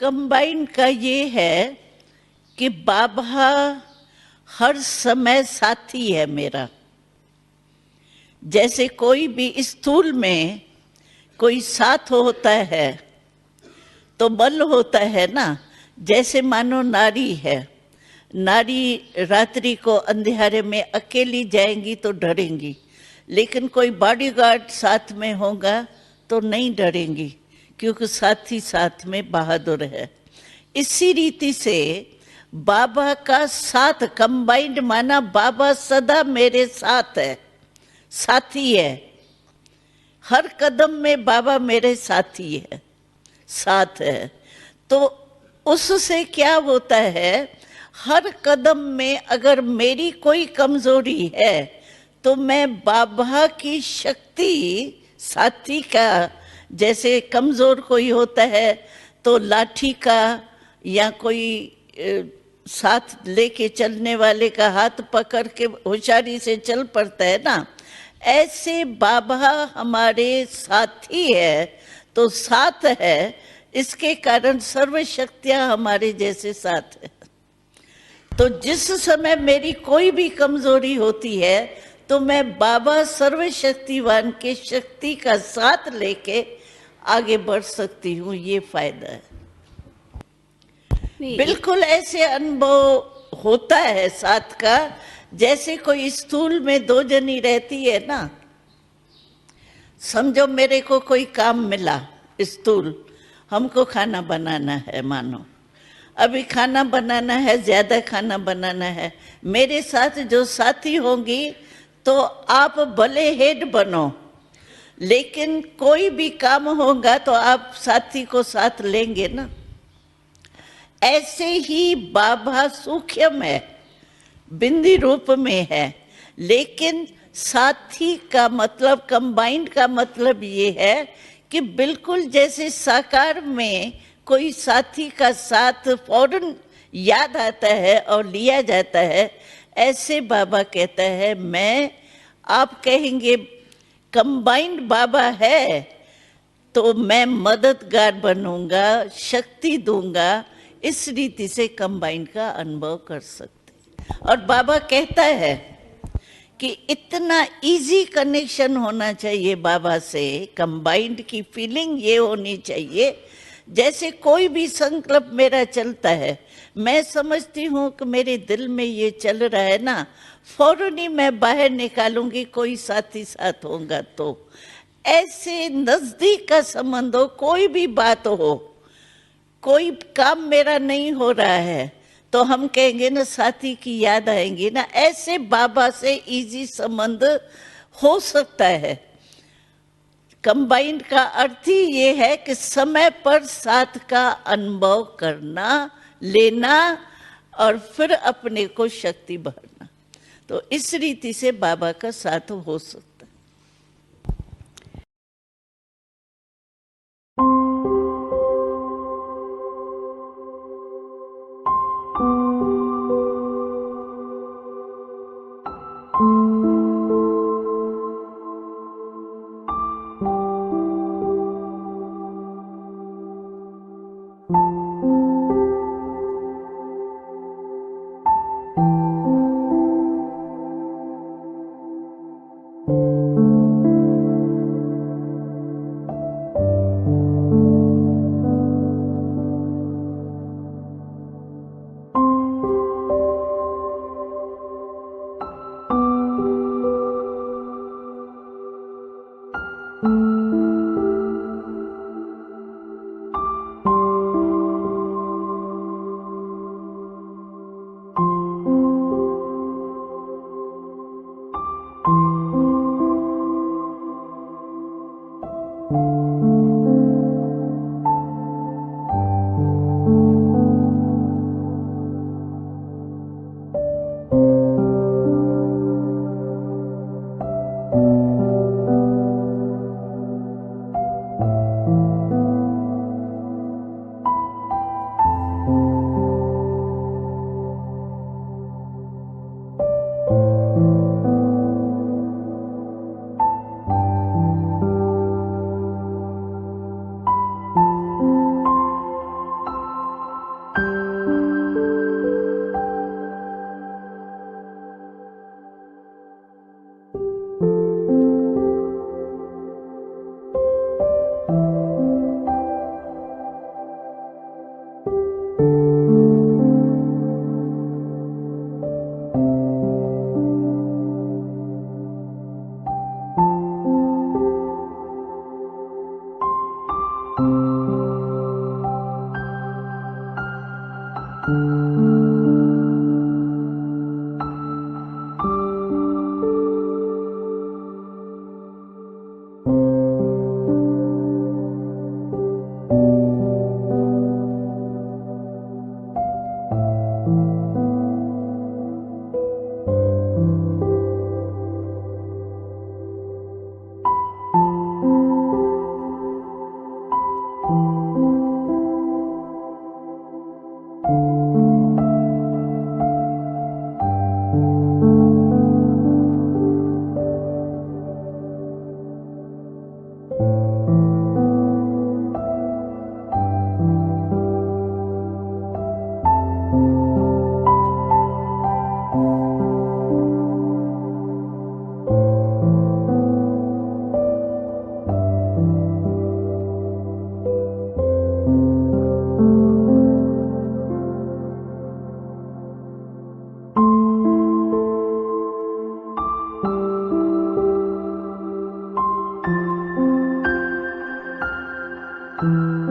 Combine का ये है कि बाबा हर समय साथी है मेरा। जैसे कोई भी स्थूल में कोई साथ होता है तो बल होता है ना। जैसे मानो नारी है, नारी रात्रि को अंधेरे में अकेली जाएंगी तो डरेंगी, लेकिन कोई बॉडीगार्ड साथ में होगा तो नहीं डरेंगी, क्योंकि साथी साथ में बहादुर है। इसी रीति से बाबा का साथ कंबाइंड माना बाबा सदा मेरे साथ है, साथी है। हर कदम में बाबा मेरे साथी है, साथ है। तो उससे क्या होता है, हर कदम में अगर मेरी कोई कमजोरी है तो मैं बाबा की शक्ति, साथी का, जैसे कमजोर कोई होता है तो लाठी का या कोई साथ लेके चलने वाले का हाथ पकड़ के होशियारी से चल पड़ता है ना, ऐसे बाबा हमारे साथी है तो साथ है। इसके कारण सर्व शक्तियां हमारे जैसे साथ है। तो जिस समय मेरी कोई भी कमजोरी होती है तो मैं बाबा सर्वशक्तिवान के शक्ति का साथ लेके आगे बढ़ सकती हूँ। ये फायदा है। बिल्कुल ऐसे अनुभव होता है साथ का। जैसे कोई स्थूल में दो जनी रहती है ना, समझो मेरे को कोई काम मिला स्थूल, हमको खाना बनाना है, मानो अभी खाना बनाना है, ज्यादा खाना बनाना है। मेरे साथ जो साथी होंगी तो आप भले हेड बनो, लेकिन कोई भी काम होगा तो आप साथी को साथ लेंगे ना। ऐसे ही बाबा सूक्ष्म है, बिंदी रूप में है, लेकिन साथी का मतलब, कंबाइंड का मतलब ये है कि बिल्कुल जैसे साकार में कोई साथी का साथ फौरन याद आता है और लिया जाता है, ऐसे बाबा कहता है मैं, आप कहेंगे कंबाइंड बाबा है तो मैं मददगार बनूंगा, शक्ति दूंगा। इस रीति से कंबाइंड का अनुभव कर सकते। और बाबा कहता है कि इतना इजी कनेक्शन होना चाहिए बाबा से, कंबाइंड की फीलिंग ये होनी चाहिए जैसे कोई भी संकल्प मेरा चलता है, मैं समझती हूँ कि मेरे दिल में ये चल रहा है ना, फौरन ही मैं बाहर निकालूंगी, कोई साथी साथ होगा तो। ऐसे नजदीक का संबंध हो, कोई भी बात हो, कोई काम मेरा नहीं हो रहा है तो हम कहेंगे ना साथी की याद आएंगी ना। ऐसे बाबा से इजी संबंध हो सकता है। कंबाइंड का अर्थ ही ये है कि समय पर साथ का अनुभव करना, लेना और फिर अपने को शक्ति भरना। तो इस रीति से बाबा का साथ हो सकता है। you.